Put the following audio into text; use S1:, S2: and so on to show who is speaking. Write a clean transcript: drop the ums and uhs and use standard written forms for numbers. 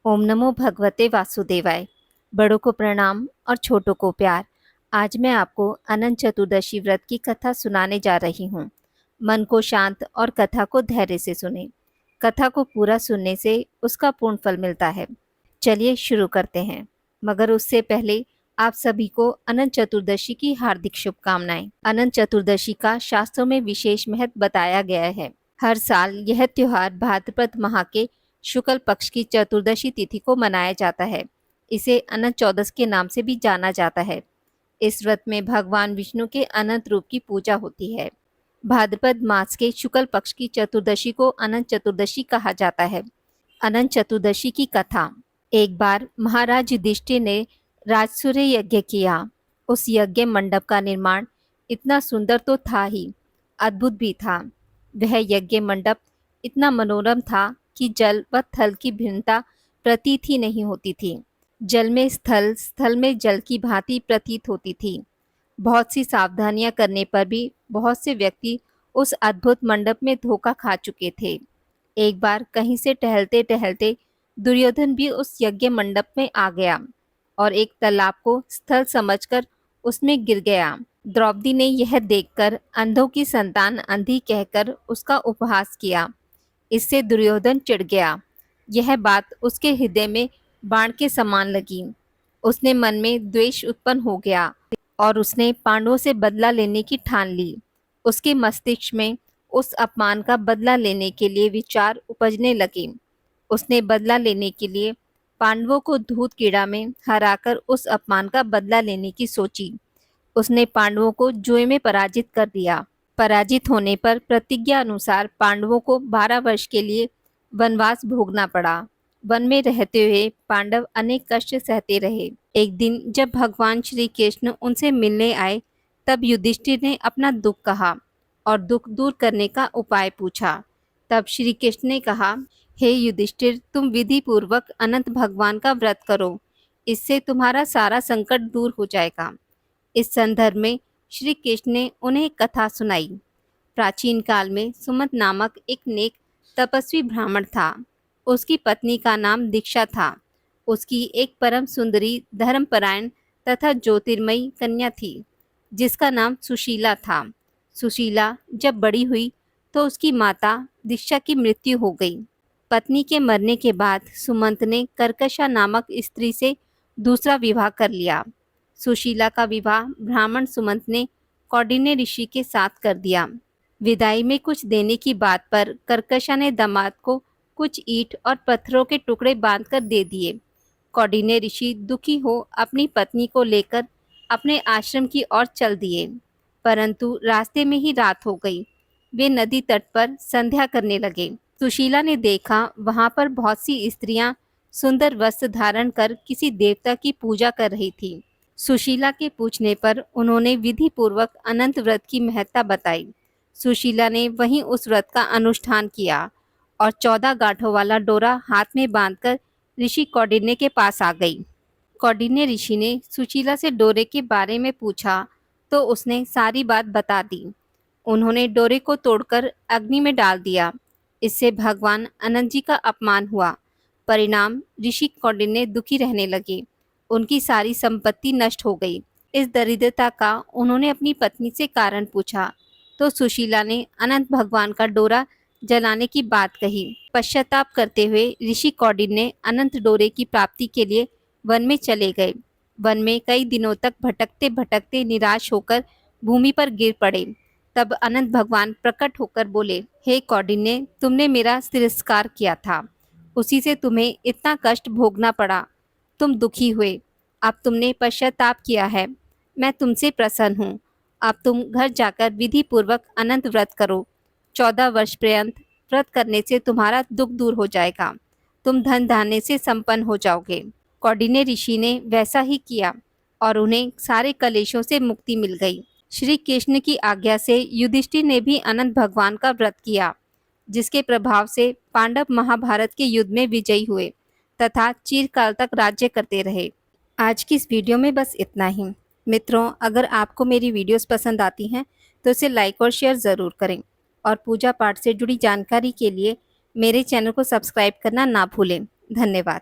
S1: ओम नमो भगवते वासुदेवाय। बड़ों को प्रणाम और छोटों को प्यार। आज मैं आपको अनंत चतुर्दशी व्रत की कथा सुनाने जा रही हूँ। मन को शांत और कथा को धैर्य से सुने। कथा को पूरा सुनने से उसका पूर्ण फल मिलता है। चलिए शुरू करते हैं, मगर उससे पहले आप सभी को अनंत चतुर्दशी की हार्दिक शुभकामनाएं। अनंत चतुर्दशी का शास्त्रों में विशेष महत्व बताया गया है। हर साल यह त्योहार भाद्रपद माह के शुक्ल पक्ष की चतुर्दशी तिथि को मनाया जाता है। इसे अनंत चौदस के नाम से भी जाना जाता है। इस व्रत में भगवान विष्णु के अनंत रूप की पूजा होती है। भाद्रपद मास के शुक्ल पक्ष की चतुर्दशी को अनंत चतुर्दशी कहा जाता है। अनंत चतुर्दशी की कथा। एक बार महाराज युधिष्ठिर ने राजसूय यज्ञ किया। उस यज्ञ मंडप का निर्माण इतना सुंदर तो था ही, अद्भुत भी था। वह यज्ञ मंडप इतना मनोरम था कि जल व थल की भिन्नता प्रतीत ही नहीं होती थी। जल में स्थल, स्थल में जल की भांति प्रतीत होती थी। बहुत सी सावधानियां करने पर भी बहुत से व्यक्ति उस अद्भुत मंडप में धोखा खा चुके थे। एक बार कहीं से टहलते टहलते दुर्योधन भी उस यज्ञ मंडप में आ गया और एक तालाब को स्थल समझकर उसमें गिर गया। द्रौपदी ने यह देखकर अंधों की संतान अंधी कहकर उसका उपहास किया। इससे दुर्योधन चिढ़ गया। यह बात उसके हृदय में बाण के समान लगी। उसने मन में द्वेष उत्पन्न हो गया और उसने पांडवों से बदला लेने की ठान ली। उसके मस्तिष्क में उस अपमान का बदला लेने के लिए विचार उपजने लगे। उसने बदला लेने के लिए पांडवों को दूध कीड़ा में हराकर उस अपमान का बदला लेने की सोची। उसने पांडवों को जुए में पराजित कर दिया। पराजित होने पर प्रतिज्ञा अनुसार पांडवों को 12 वर्ष के लिए वनवास भोगना पड़ा। वन में रहते हुए पांडव अनेक कष्ट सहते रहे। एक दिन जब भगवान श्री कृष्ण उनसे मिलने आए, तब युधिष्ठिर ने अपना दुख कहा और दुख दूर करने का उपाय पूछा। तब श्री कृष्ण ने कहा, हे युधिष्ठिर, तुम विधि पूर्वक अनंत भगवान का व्रत करो। इससे तुम्हारा सारा संकट दूर हो जाएगा। इस संदर्भ में श्री कृष्ण ने उन्हें कथा सुनाई। प्राचीन काल में सुमंत नामक एक नेक तपस्वी ब्राह्मण था। उसकी पत्नी का नाम दीक्षा था। उसकी एक परम सुंदरी, धर्मपरायण तथा ज्योतिर्मयी कन्या थी, जिसका नाम सुशीला था। सुशीला जब बड़ी हुई तो उसकी माता दीक्षा की मृत्यु हो गई। पत्नी के मरने के बाद सुमंत ने कर्कशा नामक स्त्री से दूसरा विवाह कर लिया। सुशीला का विवाह ब्राह्मण सुमंत ने कौंडिन्य ऋषि के साथ कर दिया। विदाई में कुछ देने की बात पर कर्कशा ने दामाद को कुछ ईंट और पत्थरों के टुकड़े बांधकर दे दिए। कौंडिन्य ऋषि दुखी हो अपनी पत्नी को लेकर अपने आश्रम की ओर चल दिए, परंतु रास्ते में ही रात हो गई। वे नदी तट पर संध्या करने लगे। सुशीला ने देखा वहां पर बहुत सी स्त्रियां सुंदर वस्त्र धारण कर किसी देवता की पूजा कर रही थी। सुशीला के पूछने पर उन्होंने विधि पूर्वक अनंत व्रत की महत्ता बताई। सुशीला ने वहीं उस व्रत का अनुष्ठान किया और 14 गांठों वाला डोरा हाथ में बांधकर ऋषि कौंडिन्य के पास आ गई। कौंडिन्य ऋषि ने सुशीला से डोरे के बारे में पूछा तो उसने सारी बात बता दी। उन्होंने डोरे को तोड़कर अग्नि में डाल दिया। इससे भगवान अनंत जी का अपमान हुआ। परिणाम ऋषि कौंडिन्य दुखी रहने लगे। उनकी सारी संपत्ति नष्ट हो गई। इस दरिद्रता का उन्होंने अपनी पत्नी से कारण पूछा तो सुशीला ने अनंत भगवान का डोरा जलाने की बात कही। पश्चाताप करते हुए ऋषि कौंडिन्य अनंत डोरे की प्राप्ति के लिए वन में चले गए। वन में कई दिनों तक भटकते भटकते निराश होकर भूमि पर गिर पड़े। तब अनंत भगवान प्रकट होकर बोले, हे कौंडिन्य, तुमने मेरा तिरस्कार किया था, उसी से तुम्हें इतना कष्ट भोगना पड़ा। तुम दुखी हुए, अब तुमने पश्चाताप किया है। मैं तुमसे प्रसन्न हूँ। अब तुम घर जाकर विधि पूर्वक अनंत व्रत करो। 14 वर्ष पर्यंत व्रत करने से तुम्हारा दुख दूर हो जाएगा। तुम धन धान्य से संपन्न हो जाओगे। कौंडिन्य ऋषि ने वैसा ही किया और उन्हें सारे कलेशों से मुक्ति मिल गई। श्री कृष्ण की आज्ञा से युधिष्ठिर ने भी अनंत भगवान का व्रत किया, जिसके प्रभाव से पांडव महाभारत के युद्ध में विजयी हुए तथा चिरकाल तक राज्य करते रहे। आज की इस वीडियो में बस इतना ही। मित्रों, अगर आपको मेरी वीडियोस पसंद आती हैं तो इसे लाइक और शेयर ज़रूर करें और पूजा पाठ से जुड़ी जानकारी के लिए मेरे चैनल को सब्सक्राइब करना ना भूलें। धन्यवाद।